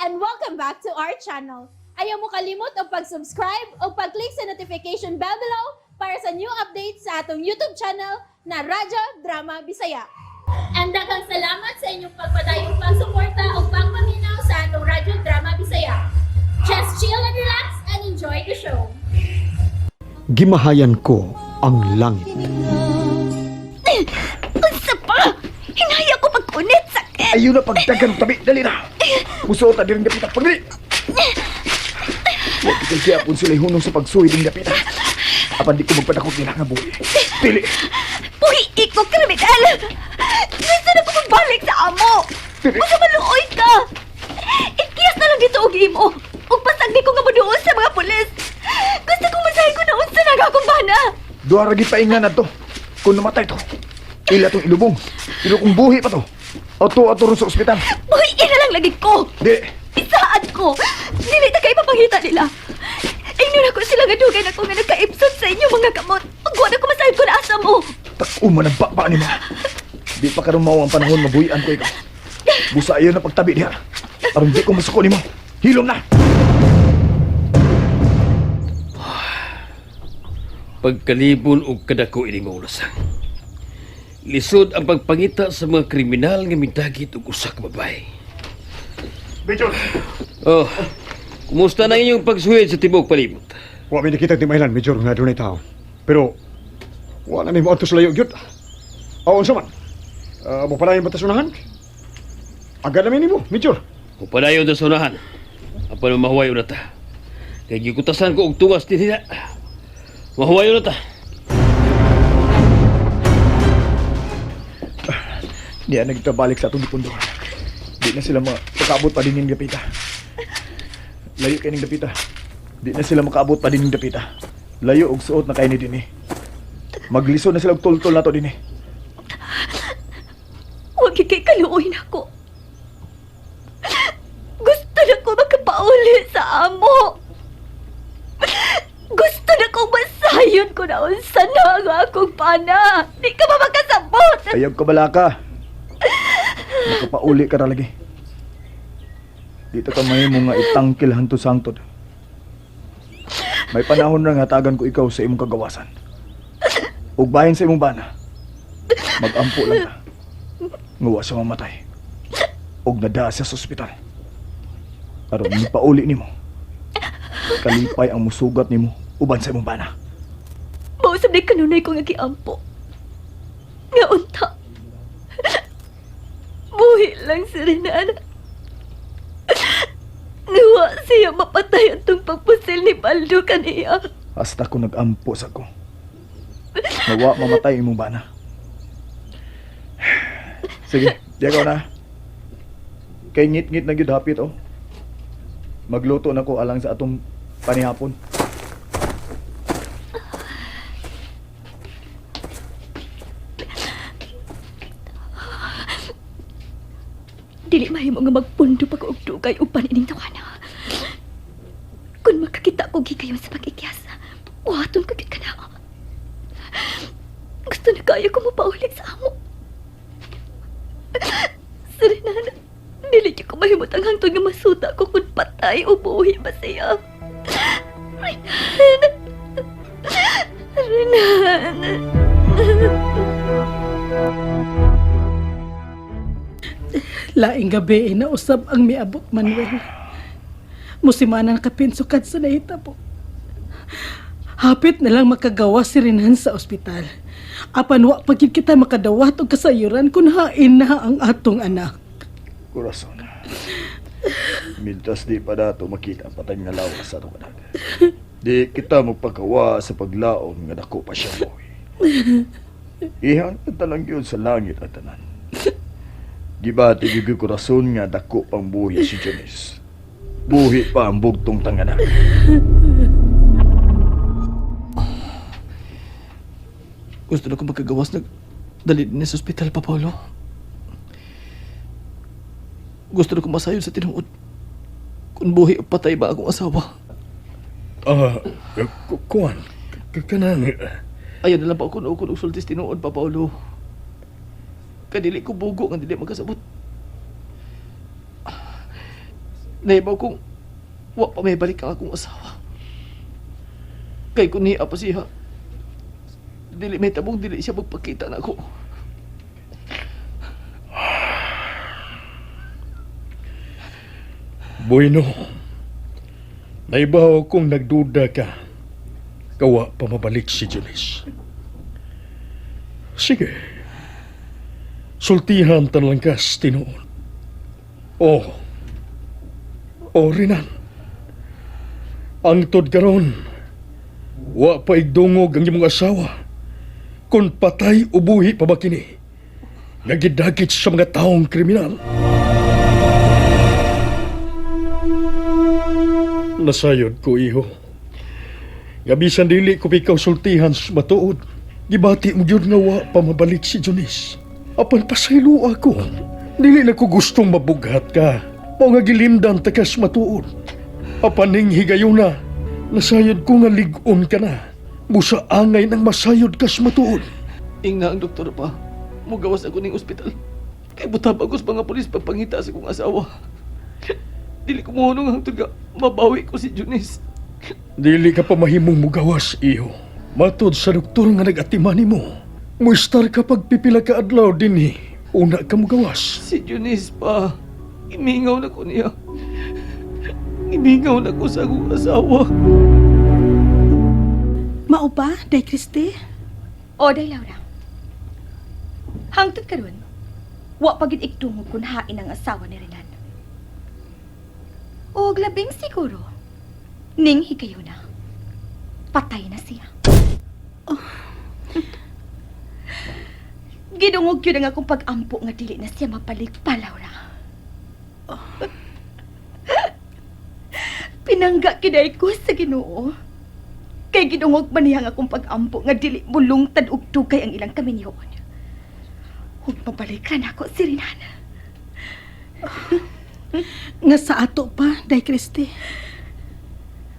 and welcome back to our channel. Ayaw mo kalimot o pag-subscribe o pag-click sa notification bell below para sa new updates sa atong YouTube channel na Radyo Drama Bisaya. And daghang salamat sa inyong pagpadayong pagsuporta o pagpaminaw sa atong Radyo Drama Bisaya. Just chill and relax and enjoy the show. Gimahayan ko ang langit. Unsa pa? Hinaya ko pagkunit, sakit! Ayaw na pagdagan tabi, dali na. Musuot na din ang dapita, pagdali. Huwag kitang siyapon sila'y hunong sa pagsuhi ng dapita. Apan di ko magpadakot nila nga buhay. Pili! Uy, ikaw kriminal! Gusto na ko magbalik sa amo! Pili! Gusto maluoy ka! Ikiyas na lang dito og imo! Ug pasag di ko nga maduol sa mga pulis! Gusto kong masahin ko na unsa na akong bana! Duha ragi paingan na to. Kung namatay to, ila tong ilubong. Ilubong buhi pa to. Ato ron sa ospital. Uy, ina lang lagi ko! Di! Isaad ko! Dili ta kay papangita nila! Inyo na ko sila nga dugay na ko nga nagkaipsot sa inyo mga kamot! Ug wala ko masahin ko na asa mo! Tak-uma ng bakba ni mo. Di pa karon mao ang panahon mabuhian ko ikaw. Busa ayaw na pagtabi diha. Aron di ko masuko ni mo. Hilom na! Pagkalibon o kadako ining ulasang. Lisod ang pagpangita sa mga kriminal nga midagit og usa ka babae. Major! Oh, kumusta na inyong pagsuhid sa tibok palibot? Wa may nakita ti Mailan, Major, nga doon tao. Pero, wala na mo ato sa layo gyud. Aon sa man? Mo pala yung batasunahan? Aga namin mo, Major. Upadayon sa sunahan. Apan mahuwayo na ta. Kaya gikutasan ko og tungas din nila. Mahuwayo na ta. Di na nagtabalik sa atong dipundo. Di na sila makaabot pa din yung dapita. Layo kay ning dapita. Di na sila makaabot pa din yung dapita. Layo og suot na kay ni dinhi. Maglisod na sila og tultol nato dinhi. Huwag kay kaluoy na ko. Gusto na ko makapauli sa amo. Gusto na kong masayon ko na unsa na ang akong pana. Di ka ba makasabot? Ayab ka bala ka. Nakapauli ka ra lagi. Dito ka mahimo nga itangkil hanto sangtod. May panahon na nga tagan ko ikaw sa imong kagawasan. Ug bahin sa imong bana. Magampo lang ka. Ngawa sa mamatay. Ug nadaa siya sa ospital. Aron ni pauli nimo. Kalipay ang musugat nimo uban sa imong bana. Mausap na kanunay ko nga giampo. Nga unta. Buhi lang si Renan. Nuwa siya mapatay atong pagpusil ni Baldo kaniya. Hasta ko nagampo sa ko. Nawa mamatay imong bana. Sige, diagaw na. Kay ngit-ngit na gyud hapit oh. Magluto na ko alang sa atong panihapon. Dili mahimo nga magpundo pag og dugay upan ining tawana. Kung makakita ko gigayon sa pag-ikyas, waton ko gid kana. Gusto na kaya ko mapaulit sa amo. Serenana, dili ko mahimot ang hangtod nga masuta ko kung patay o buhi ba siya. Renan. Laing gabi nausab ang miabot Manuel. Musimanan kapinsukat sa nahitabo. Hapit na lang makagawa si Renan sa ospital. Apan wa pagid kita makadawat og kasayuran kun hain na ang atong anak. Corazon. Mintas di pa dato makita patay nga lawas sa atong anak. Di kita magpagawa sa paglaom nga dako pa siya boy. Ihang talang yun sa langit at tanan. Gibati gigi Corazon nga dako pang buhi si Janice. Buhi pa ang bugtong tanganan. Gusto na ko magkagawas na dali din sa ospital pa, Paulo. Gusto na ko masayon sa tinuod. Kung buhi o patay ba akong asawa. Kuan, kanan. Ayaw na lang pa ako og sultis tinuod pa, Paulo. Kadili ko bugo nga dili magkasabot. Nahibaw kong wa pa may balik ang akong asawa. Kay kung niya pa siya, dili may tabong dili siya magpakita na ako. Bueno, naibaw kung nagduda ka. Kawa pa mabalik si Janice. Sige. Sultihan tan lang kas tinuod. Oh. Oh, Rinan. Ang tod karon, wa pa igdungog ang imong asawa. Kung patay o buhi pa ba kini, nagidagit sa mga taong kriminal. Nasayod ko, iho. Gabisan dili ko pikaw sultihan sa matuod. Gibati mo yun nga wa pa mabalik si Janice. Apan pasaylo ako. Dili na ko gustong mabughat ka. Mao nga gilimdan takas matuod. Apan ning higayon na. Nasayod ko nga ligon ka na. Busa angay nang masayod kas matuod. Ingna ang doktor pa. Mugawas ako ning ospital. Kay butab ako sa mga pulis pagpangita sa kong asawa. Dili ko mohonong hangtod nga mabawi ko si Janice. Dili ka pa mahimong mugawas, iho. Matod sa doktor nga nag-atiman mo. Muistar ka pagpipila ka adlaw dinhi. Una ka mugawas. Si Janice pa. Imingaw na ko niya. Imingaw na ko sa akong asawa. Mao ba, Day Christy? O, day Laura. Hangtod karon, wa pagid igdungog kung hain ang asawa ni Renan. O, labing siguro, ning higayo na, patay na siya. Gidungog yun ang akong pag-ampo nga dili na siya mapalik pa, Laura. Pinangga kiday ko sa Ginoo. Kay gidungog man niya ang akong pag-ampo nga dili bulungtad og dugay ang ilang kaminyoon. Huwag mabalikan ako si Rinan. Nga sa ato pa, Day Christy.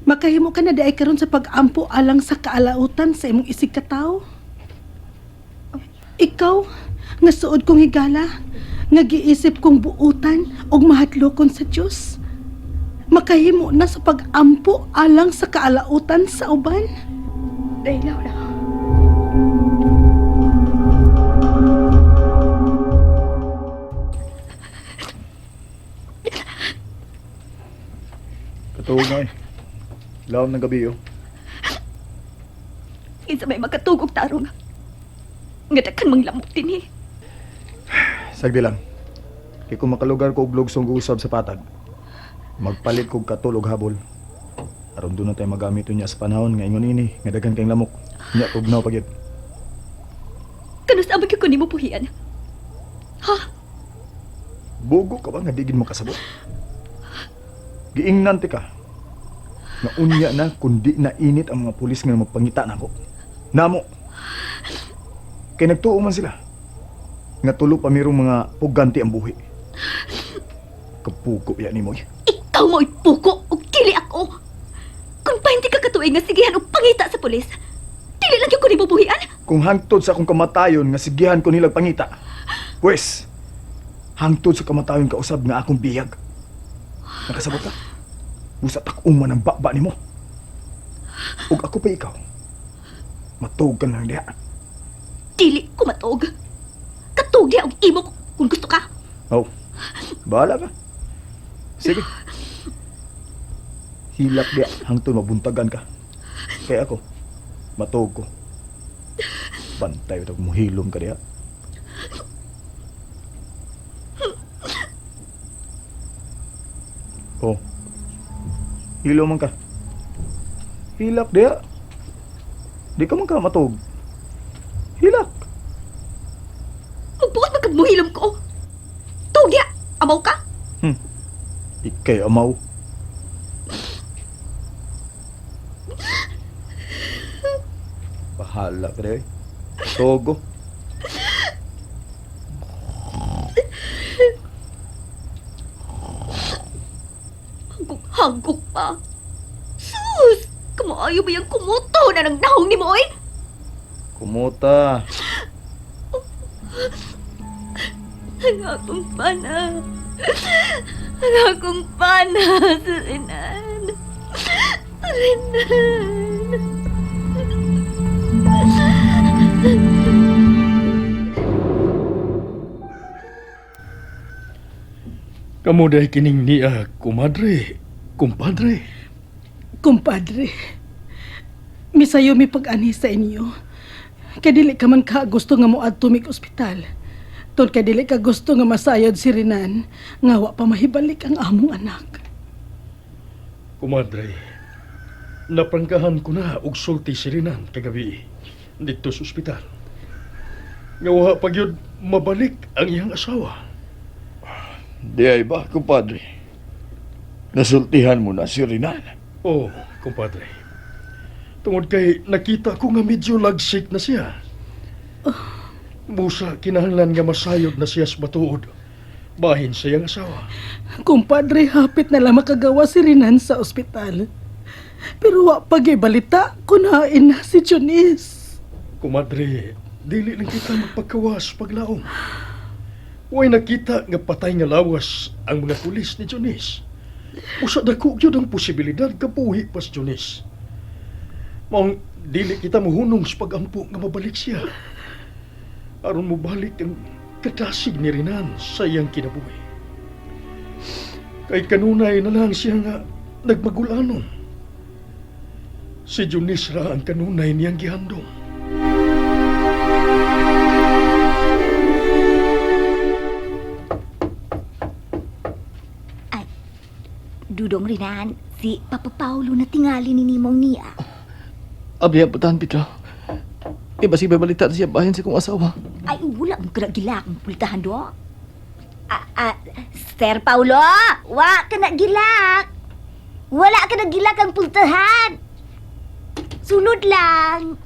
Makahimo ka na day karon sa pag-ampo alang sa kaalautan sa imong isig ka tawo. Ikaw, nga suod kong higala, nga giisip kong buutan og mahatlokon sa Dios. Makahimo na sa pag-ampo alang sa kaalautan sa uban. Day Laura. Katuog na eh. Lawom ng gabi, oh. Isa may makatugog tarong. Nga dakan mang lamok din eh. Sagdi lang. Kaya kung makalugar ko og lugsong usab sa patag, magpalit kog katulog habol. Aron doon na tayo magamit niya sa panahon nga ingon ini, nga daghan kayong lamok. Nya tugnaw pagyud. Kanus abag ko nimo puhian. Ha? Bogo ka ba nga digin makasabot? Giingnan ti ka. Nga unya na kundi na init ang mga pulis nga magpangita nako. Namo. Kay nagtuo man sila. Nga tulo pa mirong mga puganti ang buhi. Kapuko yan ni Moy. Ikaw mo ipuko o kili ako. Kung pa hindi ka katuig nga sigihan o pangita sa pulis, dili lang yung ko nimo buhian. Kung hangtod sa akong kamatayon nga sigihan ko nilang pangita, pues, hangtod sa kamatayon kausab nga akong biyag. Nakasabot ka? Busa tak-uman ang baba ni mo. Ug ako pa ikaw, matug ka lang diha. Dili ko matog. Katog diya og imo ko kung gusto ka. Oh, bahala ka. Sige. Hilak diya hangtod mabuntagan ka. Kaya ako, matug ko. Bantay ito mo hilom ka diha. Oh. Hilo man ka. Hilak diya. Di ka man ka matog. Hilak. Magbukas magkamuhilom ko. Tog diya. Amaw ka. Ikay amaw. Bahala ka rin. Togo. Hagok pa. Sus! Kamaayo ba yung kumuto na ng dahong ni Moy? Kumuta. Ang akong pana. Ang akong pana, Sirinan. Sirinan. Kamu day kining niya, kumadre, kumpadre. Kumpadre, misayo mi pag-ani sa inyo. Kay dili ka man ka gusto nga moadto mi ospital. Tod kay dili ka gusto nga masayod si Rinan, nga wa pa mahibalik ang among anak. Kumadre, naprangkahan ko na og sulti si Rinan kagabi dito sa ospital. Nga wa pa gyud mabalik ang iyang asawa. Di ay ba, kumpadre? Nasultihan mo na si Rinan. Oh, kumpadre. Tungod kay nakita ko nga medyo lagsik na siya. Busa kinahanglan nga masayod na siya sa batuod. Bahin sa iyang asawa. Kumpadre, hapit na lang makagawa si Rinan sa ospital. Pero wa pa balita kunain na si Junice. Kumadre, dili lang kita magpagkawas paglaom. Way nakita nga patay nga lawas ang mga pulis ni Junice. Usa dako gyud ang posibilidad nga buhi pa si Junice. Maong dili kita mohunong sa pagampo nga mabalik siya. Aron mo balik ang kadasig ni Rinan sa iyang kinabuhi. Kay kanunay na lang siya nga nagmagulanon. Si Junice ra ang kanunay niyang gihandom. Dudong Rinan, si Papa Paulo na tingali ni Nimong niya. Abiya putahan, Petra. Iba si balita na siya bahin sa kong asawa. Ay, wala mo ka gilak ang pultahan do. Sir Paulo, wa ka na gilak. Wala ka na gilak ang pultahan. Sulod lang.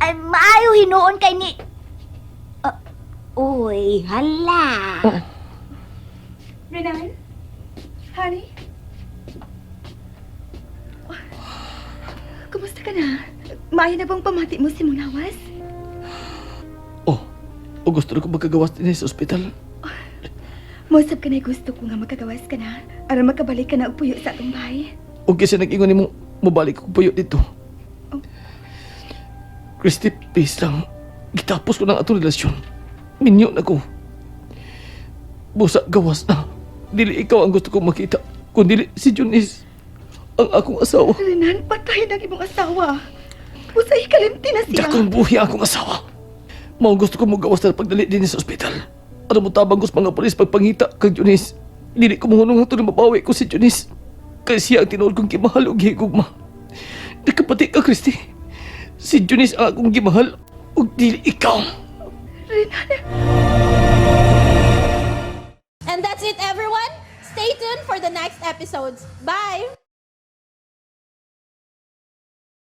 Ay, maayo hinuon kay ni... Uy, hala. Renan? Honey? Kumusta ka na? Maayo na bang pamati mo si Munawas? Oh, o gusto na ko magkagawas din sa ospital. Musab ka na gusto ko nga magkagawas ka na aron makabalik ka na og puyo sa atong bahay. O kasi nag-ingon ni mo, mabalik ko puyo dito. Oh. Christy, please lang. Gitapos ko ng atong relasyon. Minyo na ko. Busa, gawas na. Dili ikaw ang gusto kong makita. Kundi si Junice, ang akong asawa. Renan, patay ng imong asawa. Usay kalimti na siya. Dakong buhi ang akong asawa. Mao gusto ko mo gawas na pagdali din sa ospital. Ano mo tabang ko sa mga polis pagpangita kang Junice. Dili ko mahunong ito na mabawi ko si Junice. Kaya siya ang tinuod kong gimahal o gihigugma. Nakapati ka, Christy. Si Junice ang akong gimahal o dili ikaw. And that's it, everyone. Stay tuned for the next episodes. Bye!